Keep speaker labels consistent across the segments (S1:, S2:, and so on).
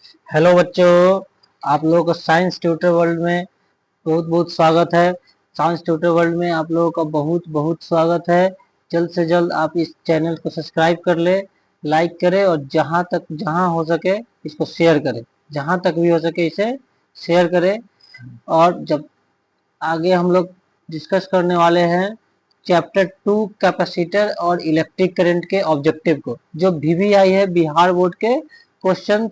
S1: Hello बच्चों, आप लोगों का साइंस ट्यूटर वर्ल्ड में बहुत बहुत स्वागत है। साइंस ट्यूटर वर्ल्ड में आप लोगों का बहुत बहुत स्वागत है। जल्द से जल्द आप इस चैनल को सब्सक्राइब कर ले, लाइक करें और जहां हो सके इसको शेयर करें। जहां तक भी हो सके इसे शेयर करें। और जब आगे हम लोग डिस्कस करने वाले हैं चैप्टर 2 कैपेसिटर और इलेक्ट्रिक करंट के ऑब्जेक्टिव को, जो वीवीआई है, बिहार बोर्ड के क्वेश्चन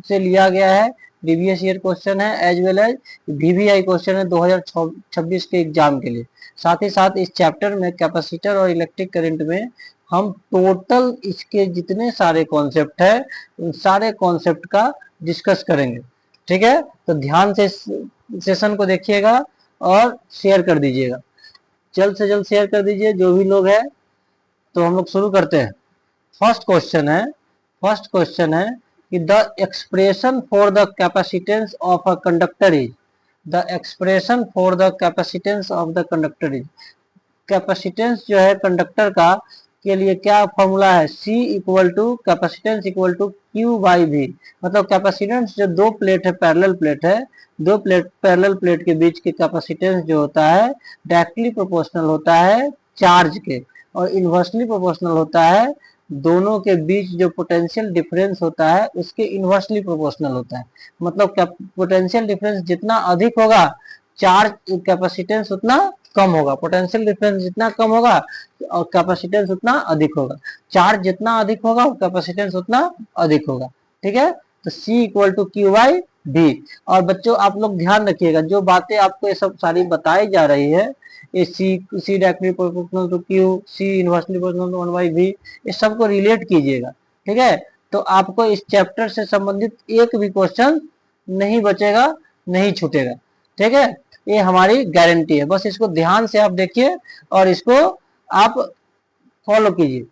S1: से लिया गया है। प्रीवियस ईयर क्वेश्चन है as well as VVI question है 2026 के एग्जाम के लिए। साथ ही साथ इस चैप्टर में कैपेसिटर और इलेक्ट्रिक करंट में हम टोटल इसके जितने सारे कॉन्सेप्ट है उन सारे कॉन्सेप्ट का डिस्कस करेंगे। ठीक है, तो ध्यान से सेशन को देखिएगा और शेयर कर दीजिएगा। जल्द से जल्द शेयर कर दीजिए जो भी लोग हैं। तो हम लोग शुरू करते हैं। फर्स्ट क्वेश्चन है कि the expression for the capacitance of a conductor is the expression for the capacitance of the conductor is capacitance जो है कंडक्टर का के लिए क्या फॉर्मूला है? C equal to capacitance equal to Q by V. मतलब कैपेसिटेंस जो दो प्लेट है, पैरेलल प्लेट है, दो पैरेलल प्लेट के बीच के कैपेसिटेंस जो होता है डायरेक्टली प्रोपोर्शनल होता है चार्ज के, और इन्वर्सली प्रोपोर्शनल होता है दोनों के बीच जो पोटेंशियल डिफरेंस होता है उसके इन्वर्सली प्रोपोर्शनल होता है। मतलब पोटेंशियल डिफरेंस जितना अधिक होगा चार्ज कैपेसिटेंस उतना कम होगा। पोटेंशियल डिफरेंस जितना कम होगा और कैपेसिटेंस उतना अधिक होगा। चार्ज जितना अधिक होगा और कैपेसिटेंस उतना अधिक होगा। ठीक है, तो C equal to Q by V. और बच्चों आप लोग ध्यान रखिएगा, जो बातें आपको ये सब सारी बताई जा रही है, ये C directly proportional to Q, C inversely proportional to 1/v, ये सबको रिलेट कीजिएगा। ठीक है, तो आपको इस चैप्टर से संबंधित एक भी क्वेश्चन नहीं बचेगा, नहीं छूटेगा। ठीक है, ये हमारी गारंटी है। बस इसको ध्यान से आप देखिए और इसको आप फॉलो कीजिए।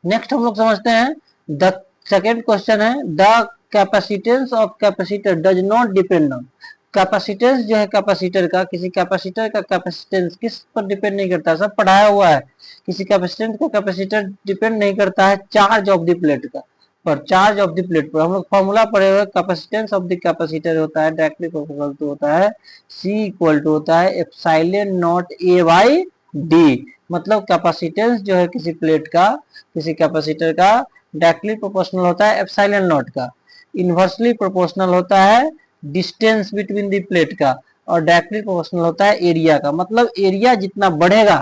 S1: नेक्स्ट हम लोग समझते हैं द सेकेंड क्वेश्चन है the capacitance of capacitor does not depend on. Capacitance जो है कैपेसिटर का, किसी कैपेसिटर का कैपेसिटेंस किस पर डिपेंड नहीं करता, सब पढ़ाया हुआ है। किसी कैपेसिटेंस का कैपेसिटर डिपेंड नहीं करता है चार्ज ऑफ द प्लेट का पर, चार्ज ऑफ द प्लेट पर। हम लोग फॉर्मूला पढ़े हुए, कैपेसिटेंस ऑफ द कैपेसिटर होता है डायरेक्टली प्रोपोर्शनल टू होता है C इक्वल टू होता है epsilon not A by D। मतलब कैपेसिटेंस जो है किसी प्लेट का, किसी कैपेसिटर का डायरेक्टली प्रोपोर्शनल होता है एप्सिलॉन नॉट का, इनवर्सली प्रोपोर्शनल होता है डिस्टेंस बिटवीन द प्लेट का, और डायरेक्टली प्रोपोर्शनल होता है एरिया का। मतलब एरिया जितना बढ़ेगा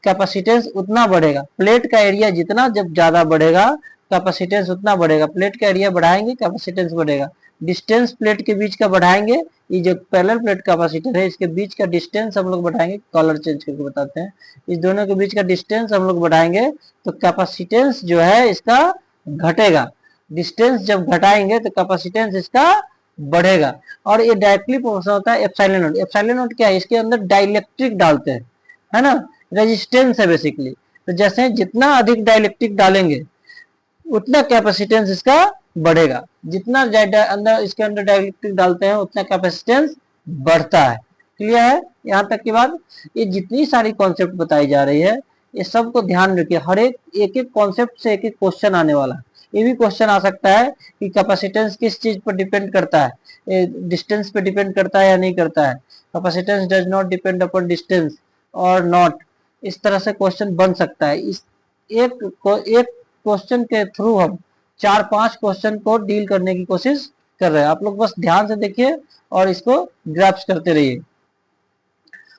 S1: कैपेसिटेंस उतना बढ़ेगा। प्लेट का एरिया जितना जब ज्यादा बढ़ेगा कैपेसिटेंस उतना बढ़ेगा। प्लेट का एरिया बढ़ाएंगे कैपेसिटेंस बढ़ेगा। डिस्टेंस प्लेट के बीच का बढ़ाएंगे, ये जो पैरेलल प्लेट कैपेसिटर है इसके बीच का डिस्टेंस हम लोग बढ़ाएंगे, कलर चेंज करके बताते हैं। इस दोनों के बीच का डिस्टेंस हम लोग बढ़ाएंगे तो कैपेसिटेंस जो है इसका घटेगा। डिस्टेंस जब घटाएंगे तो कैपेसिटेंस इसका बढ़ेगा। और ये डायरेक्टली प्रोपोर्शनल होता है एप्सिलॉन नॉट। एप्सिलॉन नॉट क्या है? इसके अंदर डाइलेक्ट्रिक डालते हैं, है ना, रेजिस्टेंस है बेसिकली। तो जैसे जितना अधिक डाइलेक्ट्रिक डालेंगे उतना कैपेसिटेंस इसका बढ़ेगा। जितना अंदर इसके अंदर डाइलेक्ट्रिक डालते हैं उतना कैपेसिटेंस बढ़ता है। क्लियर है यहाँ तक की बात? ये जितनी सारी कॉन्सेप्ट बताई जा रही है ये सब को ध्यान रखिए। हर एक एक कॉन्सेप्ट से एक एक क्वेश्चन आने वाला है। ये भी क्वेश्चन आ सकता है कि कैपेसिटेंस किस चीज पर डिपेंड करता है, डिस्टेंस पे डिपेंड करता है या नहीं करता है। Capacitance does not depend upon distance और नॉट, इस तरह से क्वेश्चन बन सकता है। इस एक क्वेश्चन के थ्रू हम 4-5 क्वेश्चन को डील करने की कोशिश कर रहे हैं। आप लोग बस ध्यान से देखिए और इसको ग्रैप्स करते रहिए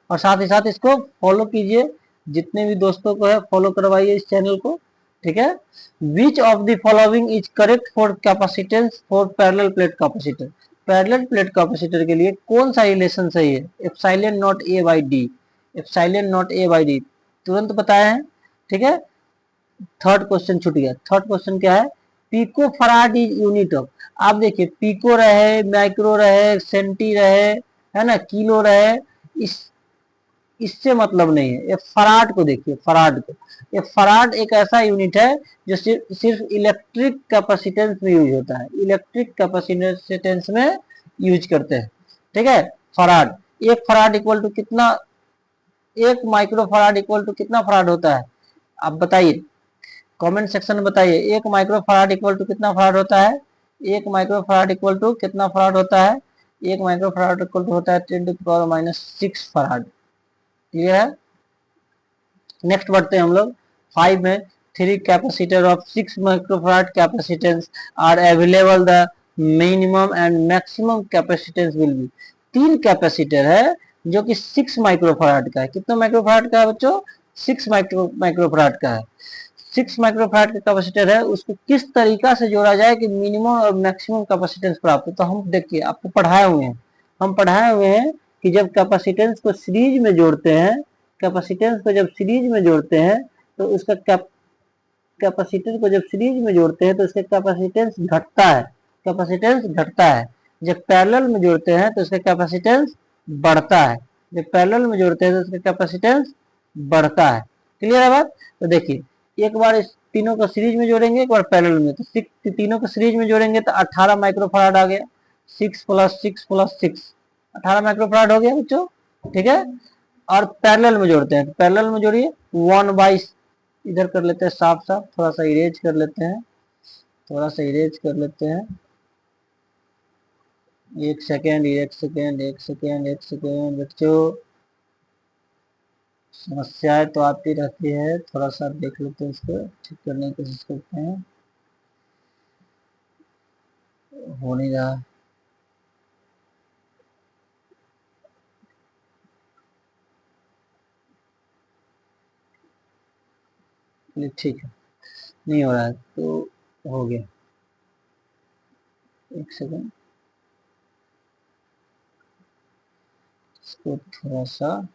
S1: और साथ ही साथ इसको फॉलो कीजिए। जितने भी दोस्तों को है फॉलो करवाइए इस चैनल को। ठीक है, which of the following is correct for capacitance for parallel plate capacitor. Parallel plate capacitor के लिए कौन सा रिलेशन सही है? Epsilon not A by D। Epsilon not A by D तुरंत बताया है। ठीक है, थर्ड क्वेश्चन छूट गया। थर्ड क्वेश्चन क्या है? Pico farad is unit of. आप देखिए पिको रहे, माइक्रो रहे, सेंटी रहे, है ना, किलो रहे, इस इससे मतलब नहीं है। ये फराड को देखिए, फराड को। ये फराड एक ऐसा यूनिट है जो सिर्फ इलेक्ट्रिक कैपेसिटेंस में यूज होता है। इलेक्ट्रिक कैपेसिटेंस में यूज करते हैं। ठीक है, फराड। एक फराड इक्वल टू कितना, एक माइक्रो फराड इक्वल टू कितना फराड होता है? आप बताइए, कमेंट सेक्शन में बताइए। एक माइक्रो फराड इक्वल टू कितना फराड होता है? 1 माइक्रोफराड इक्वल टू कितना फराड होता है? 1 माइक्रोफराड इक्वल टू होता है 10⁻⁻6 फराड। क्लियर है? नेक्स्ट बढ़ते हैं हम लोग 5 में। 3 capacitor of 6 microfarad capacitance are available, the minimum and maximum capacitance will be. 3 capacitor है जो कि 6 माइक्रोफराड का है। कितना माइक्रोफराड का है बच्चों? 6 माइक्रोफराड का है। 6 माइक्रोफराड का कैपेसिटर है, उसको किस तरीका से जोड़ा जाए कि मिनिमम और मैक्सिमम कैपेसिटेंस प्राप्त हो। तो हम देखिए आपको पढ़ाए हुए हैं, हम पढ़ाए हुए हैं कि जब कैपेसिटेंस को सीरीज में जोड़ते हैं, कैपेसिटेंस को जब सीरीज में जोड़ते हैं तो उसका कैपेसिटर को जब सीरीज में जोड़ते हैं तो उसका कैपेसिटेंस घटता है, कैपेसिटेंस घटता है। जब पैरेलल में जोड़ते हैं तो उसका कैपेसिटेंस बढ़ता है, जब पैरेलल में जोड़ते हैं तो उसका कैपेसिटेंस बढ़ता है। क्लियर है बात? तो देखिए एक बार इस तीनों को सीरीज में जोड़ेंगे, एक बार पैरेलल में, तो तीनों को सीरीज में जोड़ेंगे तो 18 माइक्रोफराड आ गया। 6 + 6 + 6 18 माइक्रोफराड हो गया बच्चों। ठीक है? और पैरेलल में जोड़ते हैं, पैरेलल में जोड़िए 1/, इधर कर लेते हैं साफ साफ, थोड़ा सा इरेज कर लेते हैं, थोड़ा सा इरेज कर लेते हैं। एक सेकेंड, एक सेकेंड, एक सेकेंड, एक सेकेंड बच्चों, समस्याएं तो आती रहती है, थोड़ा सा देख लेते हैं, इसको ठीक करने की कोशिश करते हैं। हो नहीं रहा। ठीक है, नहीं हो रहा है तो हो गया। एक सेकेंड, इसको थोड़ा सा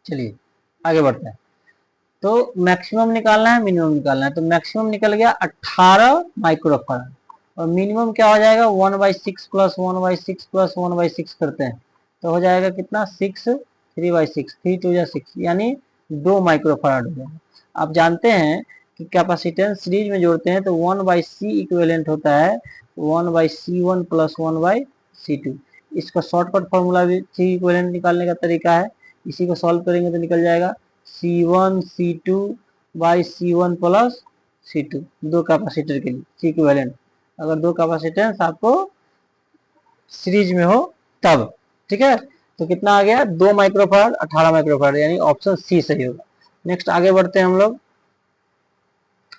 S1: चलिए आगे बढ़ते हैं। तो मैक्सिमम निकालना है, मिनिमम निकालना है। तो मैक्सिमम निकल गया 18 माइक्रोफराड और मिनिमम क्या हो जाएगा? 1/6 + 1/6 + 1/6 करते हैं तो हो जाएगा कितना? 6, 3/6, 3 × 2 = 6, यानी 2 माइक्रोफराड हो जाएगा। आप जानते हैं कि कैपेसिटेंस सीरीज में जोड़ते हैं तो 1/C इक्विवेलेंट होता है 1/C1 + 1/C2। इसका शॉर्टकट फॉर्मूला भी C इक्विवेलेंट निकालने का तरीका है, इसी को सॉल्व करेंगे तो निकल जाएगा C1 C2 by C1 + C2, 2 capacitor के लिए C इक्विवेलेंट, अगर 2 कैपेसिटेंस आपको सीरीज में हो तब। ठीक है? तो कितना आ गया? 2 माइक्रोफराड 18 माइक्रोफराड, यानी ऑप्शन सी सही होगा। नेक्स्ट आगे बढ़ते हैं हम लोग,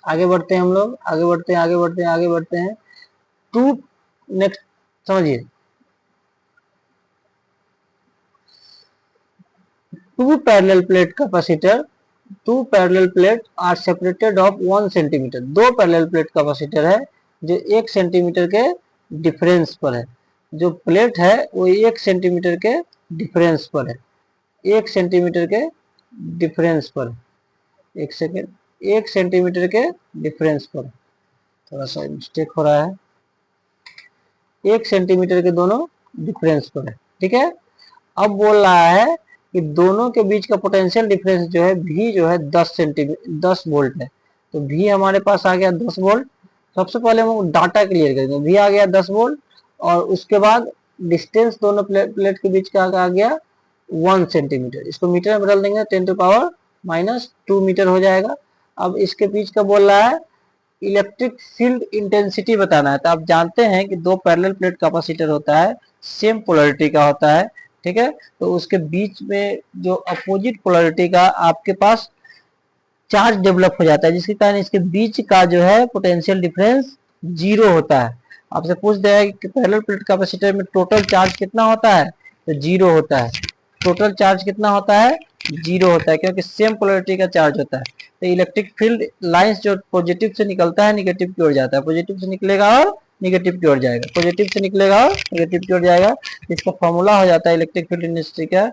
S1: आगे बढ़ते हैं हम लोग, आगे बढ़ते हैं, आगे बढ़ते हैं, आगे बढ़ते हैं। टू, नेक्स्ट समझिए, 2 parallel plate capacitor, 2 parallel plate are separated of 1 centimetre. 2 parallel plate capacitor है जो 1 सेंटीमीटर के डिफरेंस पर है। जो प्लेट है वो 1 सेंटीमीटर के डिफरेंस पर है, 1 सेंटीमीटर के डिफरेंस पर। एक सेकेंड, 1 सेंटीमीटर के डिफरेंस पर, थोड़ा सा मिस्टेक हो रहा है, 1 सेंटीमीटर के दोनों डिफरेंस पर है। ठीक है? अब बोल रहा है कि दोनों के बीच का पोटेंशियल डिफरेंस जो है V जो है 10 वोल्ट है। तो V हमारे पास आ गया 10 वोल्ट। सबसे पहले हम डाटा क्लियर करेंगे। V आ गया 10 वोल्ट और उसके बाद डिस्टेंस दोनों प्लेट के बीच का आ गया 1 सेंटीमीटर। इसको मीटर में बदल देंगे 10⁻⁻2 मीटर हो जाएगा। अब इसके बीच का बोल रहा है इलेक्ट्रिक फील्ड इंटेंसिटी बताना है। तो आप जानते हैं कि 2 पैरेलल प्लेट कैपेसिटर होता है, सेम पोलैरिटी का होता है। ठीक है? तो उसके बीच में जो अपोजिट पोलैरिटी का आपके पास चार्ज डेवलप हो जाता है, जिसके कारण इसके बीच का जो है पोटेंशियल डिफरेंस 0 होता है। आपसे पूछ दिया है कि पैरेलल प्लेट कैपेसिटर में टोटल चार्ज कितना होता है, तो 0 होता है। टोटल चार्ज कितना होता है? 0 होता है, क्योंकि सेम पोलैरिटी का चार्ज होता है। तो इलेक्ट्रिक फील्ड लाइंस जो पॉजिटिव से निकलता है निगेटिव की ओर जाता है, पॉजिटिव से निकलेगा और निगेटिव की ओर जाएगा, पॉजिटिव से निकलेगा और निगेटिव की ओर जाएगा। इसका फॉर्मूला हो जाता है इलेक्ट्रिक फील्ड इंटेंसिटी का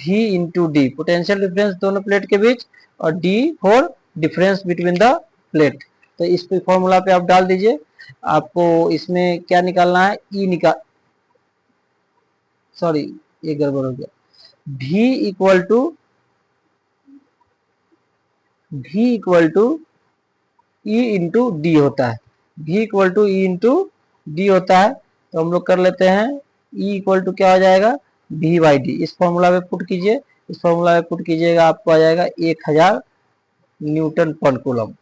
S1: V × D, पोटेंशियल डिफरेंस दोनों प्लेट के बीच, और D for difference between the plate. तो इस फॉर्मूला पे आप डाल दीजिए। आपको इसमें क्या निकालना है? E सॉरी ये गड़बड़ हो गया, V equal to E into D होता है, V equal to E into D होता है। तो हम लोग कर लेते हैं, E इक्वल टू क्या हो जाएगा, V बाई डी। इस फॉर्मूला में पुट कीजिए, इस फॉर्मूला में पुट कीजिएगा, आपको आ जाएगा 1000 न्यूटन पर कूलम,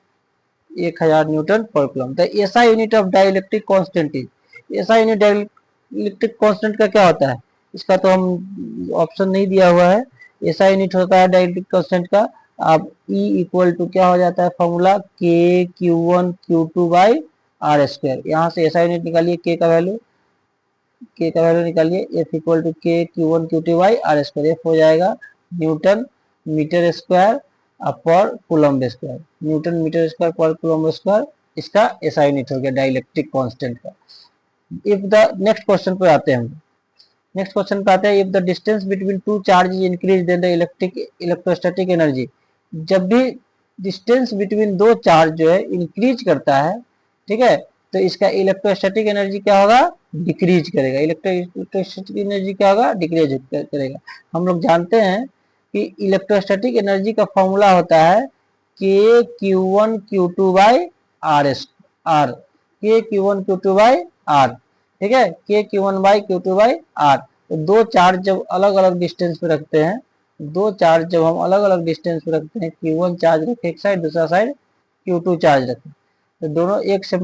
S1: 1000 न्यूटन पर कूलम। तो ऐसा unit of dielectric constant is, ऐसा यूनिट डाइलेक्ट्रिक कांस्टेंट का क्या होता है, इसका तो हम ऑप्शन नहीं दिया हुआ है। ऐसा यूनिट होता है डाइलेक्ट्रिक कांस्टेंट का, अब E इक्वल टू क्या हो जाता है formula, K Q one Q two by R square. यहाँ से ऐसा यूनिट निकालिए, के का वैल्यू निकालिए, F equal to K Q one Q two by R square. F हो जाएगा न्यूटन मीटर स्क्वायर पर coulomb square, newton metre square पर कूलम्ब स्क्वायर, इसका ऐसा यूनिट हो गया डाइलेक्ट्रिक कांस्टेंट का। इफ द नेक्स्ट क्वेश्चन पे आते हैं हम, नेक्स्ट क्वेश्चन पे आते हैं, if the distance between two charges increase then the electrostatic energy. जब भी डिस्टेंस बिटवीन दो चार्ज जो है इंक्रीज करता है, ठीक है, तो इसका इलेक्ट्रोस्टैटिक एनर्जी क्या होगा, डिक्रीज करेगा। इलेक्ट्रोस्टैटिक एनर्जी क्या होगा, डिक्रीज करेगा। हम लोग जानते हैं कि इलेक्ट्रोस्टैटिक एनर्जी का फॉर्मूला होता है K Q one Q two by R R, K Q one Q two by R, ठीक है, K Q one by Q two by R. तो दो चार्ज जब अलग अलग डिस्टेंस पे रखते हैं, दो चार्ज जब हम अलग अलग डिस्टेंस पे रखते हैं, क्यू वन चार्ज रखे एक साइड, दूसरा साइड क्यू टू चार्ज रखे, तो दोनों एक से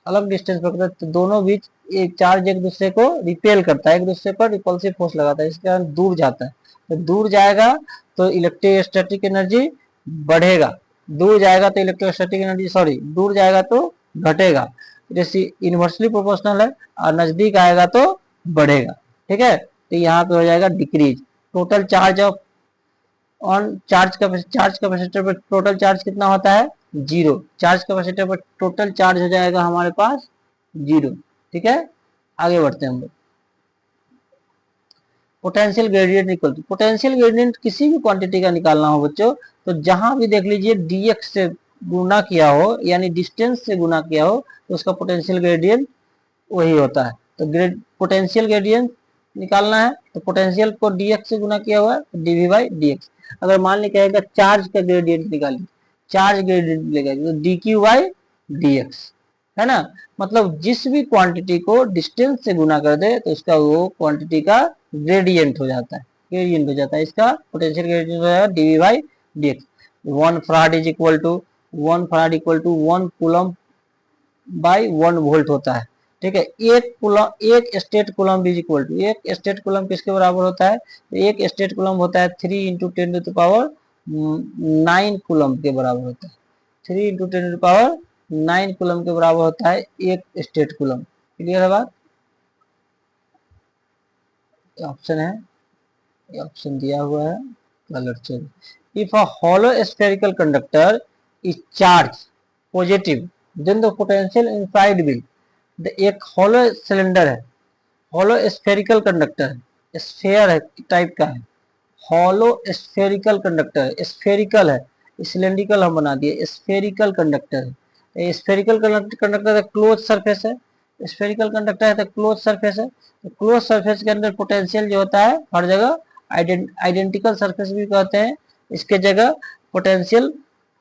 S1: अलग डिस्टेंस पे रखते हैं, तो दोनों बीच एक चार्ज एक दूसरे को रिपेल करता है, एक दूसरे पर रिपल्सिव फोर्स लगाता है, इसके कारण दूर जाता है। तो दूर जाएगा तो इलेक्ट्रोस्टैटिक एनर्जी बढ़ेगा, दूर जाएगा तो इलेक्ट्रोस्टैटिक एनर्जी दूर जाएगा तो घटेगा, जैसे इनवर्सली प्रोपोर्शनल है, और नजदीक आएगा तो बढ़ेगा, ठीक है। तो यहाँ पे हो जाएगा decrease. Total charge of on charge capacitor पर टोटल चार्ज कितना होता है, जीरो। चार्ज कैपेसिटर पर टोटल चार्ज हो जाएगा हमारे पास जीरो, ठीक है। आगे बढ़ते हैं हम लोग, potential gradient equal to, potential gradient किसी भी क्वांटिटी का निकालना हो बच्चों, तो जहां भी देख लीजिए dx से गुना किया हो, यानी डिस्टेंस से गुना किया हो, तो उसका पोटेंशियल ग्रेडियंट वही होता है। तो पोटेंशियल ग्रेडियंट निकालना है, तो पोटेंशियल को dx से गुना किया हुआ है, तो dv बाई dx। अगर मान ली कहेगा चार्ज का ग्रेडियंट निकालिए, चार्ज ग्रेडियंट मिलेगा तो dq बाई dx, है ना। मतलब जिस भी क्वांटिटी को डिस्टेंस से गुना कर दे तो उसका वो क्वांटिटी का ग्रेडियंट हो जाता है, ग्रेडियंट हो जाता है, इसका पोटेंशियल ग्रेडियंट हो जाएगा dv by dx। 1 farad is equal to 1 coulomb by 1 volt होता है, ठीक है। एक statcoulomb is equal to, एक स्टेट कूलम किसके बराबर होता है, तो एक स्टेट कूलम होता है 3 into 10 to the power 9 coulomb के बराबर होता है, 3 into 10 to the power 9 coulomb के बराबर होता है एक स्टेट कूलम। क्लियर है बात, ऑप्शन है, ये ऑप्शन दिया हुआ है, colour change. If a hollow spherical conductor is charged positive then the potential inside will, एक hollow सिलेंडर है, hollow spherical कंडक्टर है, स्फेयर है टाइप का है, hollow spherical कंडक्टर, स्फेरिकल है, सिलेंड्रिकल हम बना दिए, स्फेरिकल कंडक्टर है। स्फेरिकल कंडक्टर क्लोज सरफेस है, स्फेरिकल कंडक्टर है तो क्लोज सरफेस है, तो क्लोज सरफेस के अंदर पोटेंशियल जो होता है हर जगह आइडेंटिकल सरफेस भी कहते हैं, इसके जगह पोटेंशियल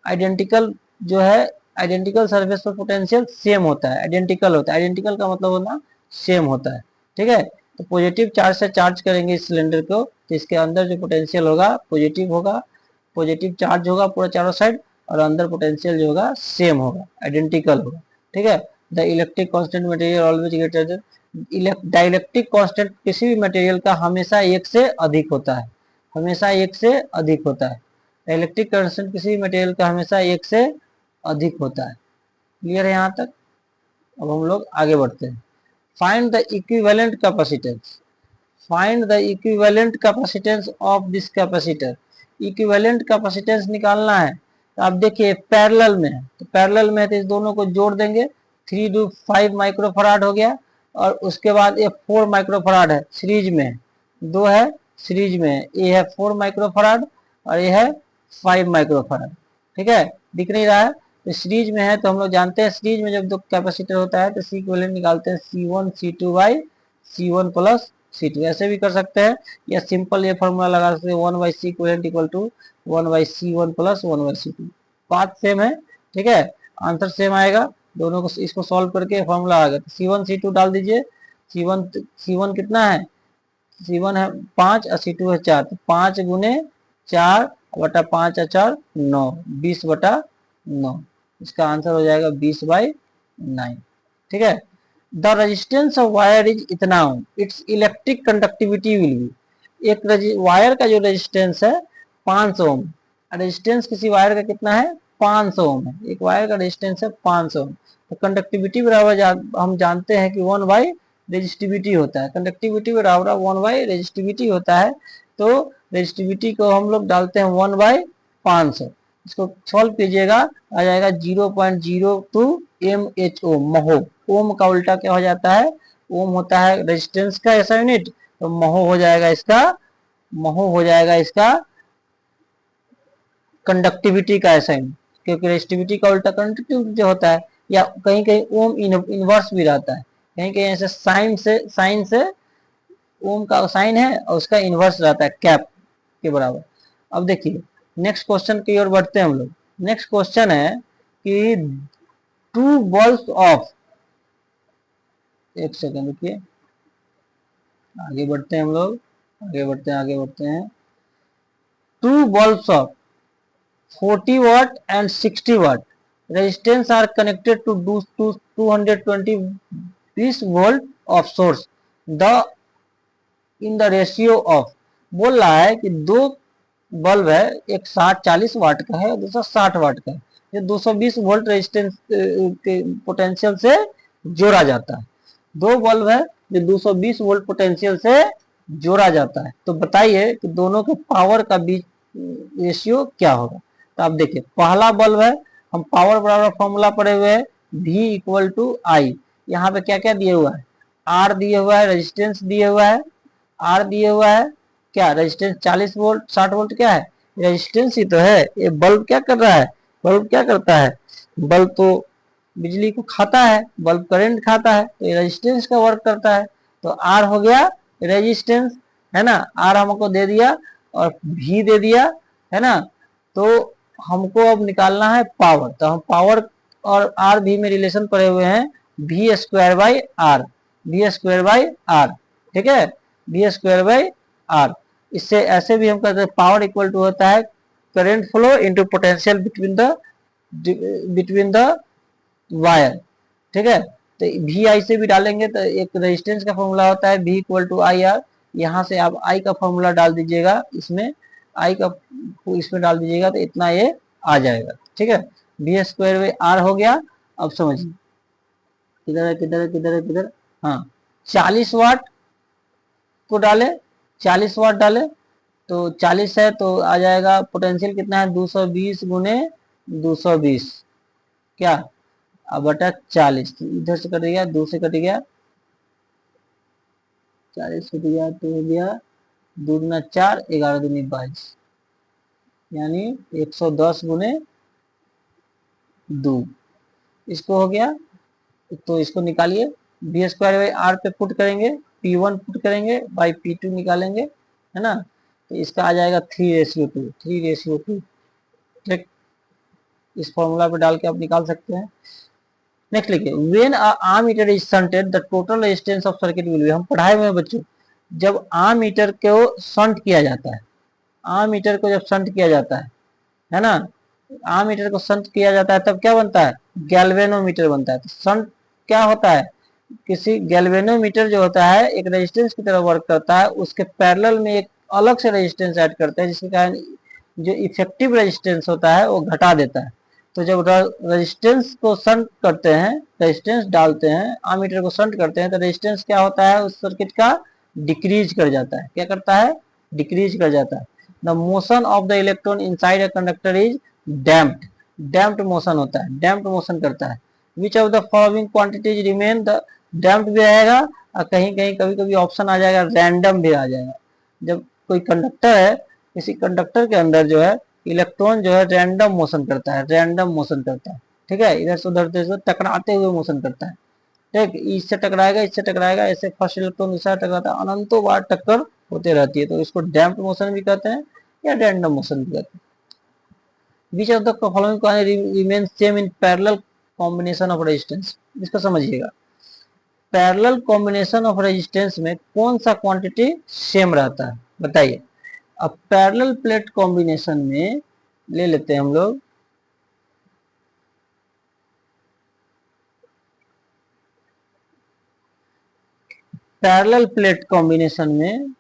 S1: आइडेंटिकल जो है, आइडेंटिकल सरफेस पर पोटेंशियल सेम होता है, आइडेंटिकल होता है, आइडेंटिकल का मतलब होना सेम होता है, ठीक है। तो पॉजिटिव चार्ज से चार्ज करेंगे इस सिलेंडर को, तो इसके अंदर जो पोटेंशियल होगा पॉजिटिव होगा, पॉजिटिव चार्ज होगा पूरा चारों साइड, और अंदर पोटेंशियल जो होगा सेम होगा, आइडेंटिकल होगा, ठीक है। The electric constant material always greater than, dielectric constant किसी भी मटेरियल का हमेशा एक से अधिक होता है, हमेशा एक से अधिक होता है। डाइलेक्ट्रिक कांस्टेंट किसी भी मटेरियल का हमेशा एक से अधिक होता है। क्लियर है यहाँ तक। अब हम लोग आगे बढ़ते हैं, find the equivalent capacitance, find the equivalent capacitance of this capacitor. Equivalent capacitance निकालना है, तो आप देखिए पैरेलल में है, तो पैरेलल में है तो इस दोनों को जोड़ देंगे, 3 टू 5 माइक्रोफराड हो गया, और उसके बाद ये 4 माइक्रोफराड है सीरीज में, दो है सीरीज में, ये है 4 माइक्रोफराड और ये है 5 माइक्रोफराड, ठीक है, दिख नहीं रहा है। तो सीरीज में है तो हम लोग जानते हैं सीरीज में जब दो कैपेसिटर होता है तो सी इक्विवेलेंट निकालते हैं C1 C2 by C1 plus C2। ऐसे भी कर सकते हैं या सिंपल ये फॉर्मूला लगा सकते हैं 1/C equivalent equal to 1/C1 plus 1/C2। बात सेम है, ठीक है, आंसर सेम आएगा। दोनों को इसको सॉल्व करके फॉर्मूला आ गया तो C1 C2 डाल दीजिए। C1 कितना है, C1 है 5 और C2 है 4, तो 5 गुने 4 बटा 5 और 4 9, 20/9। इसका आंसर हो जाएगा 20/9। ठीक है। The resistance of wire is इतना, it's electric conductivity will be, एक वायर का जो रेजिस्टेंस है 500 ओम, रेजिस्टेंस किसी वायर का कितना है 500 ओम है, एक वायर का रेजिस्टेंस है 500 ओम। तो कंडक्टिविटी बराबर हम जानते हैं कि 1 रेजिस्टिविटी होता है, कंडक्टिविटी बराबर 1 रेजिस्टिविटी होता है। तो रेजिस्टिविटी को हम लोग डालते हैं 1/500, इसको सॉल्व कीजिएगा आ जाएगा 0.02 mho, महो। ओम का उल्टा क्या हो जाता है, ओम होता है रेजिस्टेंस का ऐसा यूनिट, तो महो हो जाएगा इसका कंडक्टिविटी का ऐसा यूनिट, क्योंकि रेजिस्टिविटी का उल्टा कंडक्टिविटी होता है। या कहीं कहीं ओम इनवर्स भी रहता है, कहीं कहीं ऐसे साइन से ओम का साइन है और उसका इनवर्स रहता है कैप के बराबर। अब देखिए नेक्स्ट क्वेश्चन की ओर बढ़ते हैं हम लोग। नेक्स्ट क्वेश्चन है कि 2 बल्ब्स ऑफ, एक सेकंड रुकिए, आगे बढ़ते हैं हम लोग, आगे बढ़ते हैं। 2 bulbs of 40 watt and 60 watt resistance are connected to 220 volt of source the in the ratio of, बोल रहा है कि दो बल्ब है, एक 40 वाट का है, दूसरा 60 वाट का है, ये 220 वोल्ट रेजिस्टेंस के पोटेंशियल से जोड़ा जाता है। दो बल्ब है जो 220 वोल्ट पोटेंशियल से जोड़ा जाता है, तो बताइए कि दोनों के पावर का बीच रेशियो क्या होगा। तो आप देखिए पहला बल्ब है, हम पावर बराबर फॉर्मूला पढ़े हुए हैं V इक्वल टू I। यहाँ पे क्या क्या दिए हुआ है, R दिए हुआ है, रेजिस्टेंस दिए हुआ है, R दिए हुआ है, क्या रेजिस्टेंस 40 वोल्ट 60 वोल्ट क्या है, रेजिस्टेंस ही तो है। ये बल्ब क्या कर रहा है, बल्ब क्या करता है, बल्ब तो बिजली को खाता है, बल्ब करंट खाता है, तो ये रेजिस्टेंस का वर्क करता है। तो R हो गया रेजिस्टेंस, है ना, R हमको दे दिया और V दे दिया, है ना। तो हमको अब निकालना है पावर, तो हम पावर और R भी में रिलेशन पड़े हुए हैं, V square by R, V square by R, ठीक है, V स्क्वायर बाई R। इससे ऐसे भी हम कहते हैं पावर इक्वल टू होता है current flow into potential between the wire, ठीक है। तो वी आई से भी डालेंगे तो एक रेजिस्टेंस का फॉर्मूला होता है V equal to I R, यहाँ से आप I का फॉर्मूला डाल दीजिएगा, इसमें I का इसमें डाल दीजिएगा तो इतना ये आ जाएगा, ठीक है। V स्क्वायर बाई R हो गया। अब समझिए किधर, हाँ 40 वाट को डाले, 40 वाट डाले तो 40 है तो आ जाएगा पोटेंशियल कितना है 220 गुने 220 क्या, अब बटा 40, इधर से कट गया, 2 से कट गया, 40 कट गया तो हो गया 2 गुना 4, 11 दूनी 22, यानी 110 गुने 2, इसको हो गया। तो इसको निकालिए, V स्क्वायर बाई R पे पुट करेंगे, P1 पुट करेंगे बाई P2 निकालेंगे, है ना। तो इसका आ जाएगा 3:2, ठीक, इस फॉर्मूला पे डाल के आप निकाल सकते हैं। नेक्स्ट लिखिए when a ammeter is shunted the total resistance of circuit will be, हम पढ़ाए हुए हैं बच्चों, जब आर्मीटर को शंट किया जाता है, आर्मीटर को जब शंट किया जाता है ना, आर्मीटर को शंट किया जाता है तब क्या बनता है, गैल्वेनोमीटर बनता है। तो शंट क्या होता है, किसी गैल्वेनोमीटर जो होता है एक रेजिस्टेंस की तरह वर्क करता है, उसके पैरेलल में एक अलग से रेजिस्टेंस ऐड करता है, जिसके कारण जो इफेक्टिव रेजिस्टेंस होता है वो घटा देता है। तो जब रेजिस्टेंस को शंट करते हैं, रेजिस्टेंस डालते हैं, आर्मीटर को शंट करते हैं, तो रेजिस्टेंस क्या होता है उस सर्किट का, डिक्रीज कर जाता है। क्या करता है, डिक्रीज कर जाता है। The motion of the electron inside a conductor is damped, damped motion होता है, डैम्प्ड मोशन करता है। Which of the following quantities remain, the damped भी आएगा और कहीं कहीं कभी कभी ऑप्शन आ जाएगा रैंडम भी आ जाएगा। जब कोई कंडक्टर है, किसी कंडक्टर के अंदर जो है इलेक्ट्रॉन जो है रैंडम मोशन करता है, रैंडम मोशन करता है, ठीक है, इधर से उधर से टकराते हुए मोशन करता है। ठीक, इससे टकराएगा इससे टकराएगा, ऐसे फर्स्ट इलेक्ट्रॉन दूसरा टकराता है, अनंतों बार टक्कर होते रहती है, तो इसको डैम्प्ड मोशन भी कहते हैं या रैंडम मोशन भी कहते हैं। Which of the following remain same in parallel combination of resistance, इसको समझिएगा। पैरेलल कॉम्बिनेशन ऑफ रेजिस्टेंस में कौन सा क्वांटिटी सेम रहता है, बताइए। अब पैरेलल प्लेट कॉम्बिनेशन में ले लेते हैं हम लोग, पैरेलल प्लेट कॉम्बिनेशन में,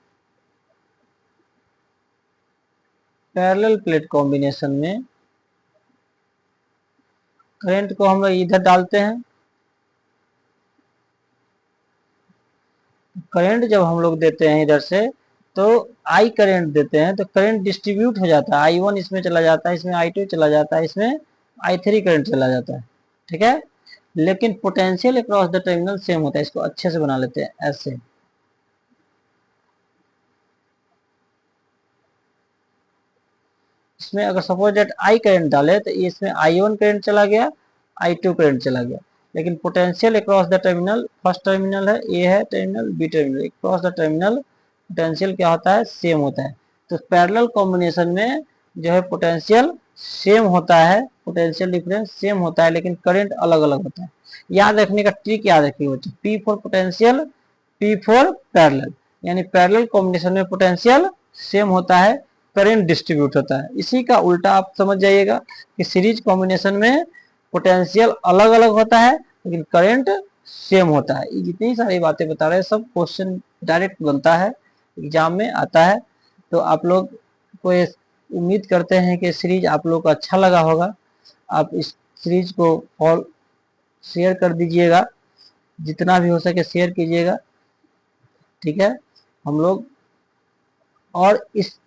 S1: पैरेलल प्लेट कॉम्बिनेशन में करंट को हम लोग इधर डालते हैं, करंट जब हम लोग देते हैं इधर से तो आई करंट देते हैं, तो करंट डिस्ट्रीब्यूट हो जाता है, आई वन इसमें चला जाता है, इसमें आई टू चला जाता है, इसमें आई थ्री करंट चला जाता है, ठीक है। लेकिन potential across the terminal same होता है, इसको अच्छे से बना लेते हैं ऐसे। इसमें अगर सपोज डेट आई करंट डाले तो इसमें आई वन करंट चला गया, आई टू करंट चला गया, लेकिन potential across the terminal, first terminal है ए है terminal, B terminal, across the terminal potential क्या होता है, सेम होता है। तो पैरेलल कॉम्बिनेशन में जो है पोटेंशियल सेम होता है, पोटेंशियल डिफरेंस सेम होता है, लेकिन करंट अलग अलग होता है। याद रखने का ट्रिक याद रखिए बच्चों, P for potential, P for parallel, यानी पैरेलल कॉम्बिनेशन में पोटेंशियल सेम होता है, करंट डिस्ट्रीब्यूट होता है। इसी का उल्टा आप समझ जाइएगा कि सीरीज कॉम्बिनेशन में पोटेंशियल अलग अलग होता है लेकिन करंट सेम होता है। ये जितनी सारी बातें बता रहे हैं सब क्वेश्चन डायरेक्ट बनता है, एग्जाम में आता है। तो आप लोग को उम्मीद करते हैं कि सीरीज आप लोग को अच्छा लगा होगा। आप इस सीरीज को और शेयर कर दीजिएगा, जितना भी हो सके शेयर कीजिएगा, ठीक है। हम लोग और इस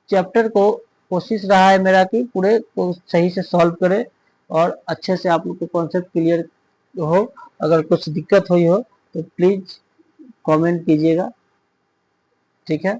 S1: चैप्टर को कोशिश रहा है मेरा कि पूरे को सही से सॉल्व करे और अच्छे से आप लोग को कॉन्सेप्ट क्लियर हो। अगर कुछ दिक्कत हुई हो तो प्लीज कमेंट कीजिएगा, ठीक है।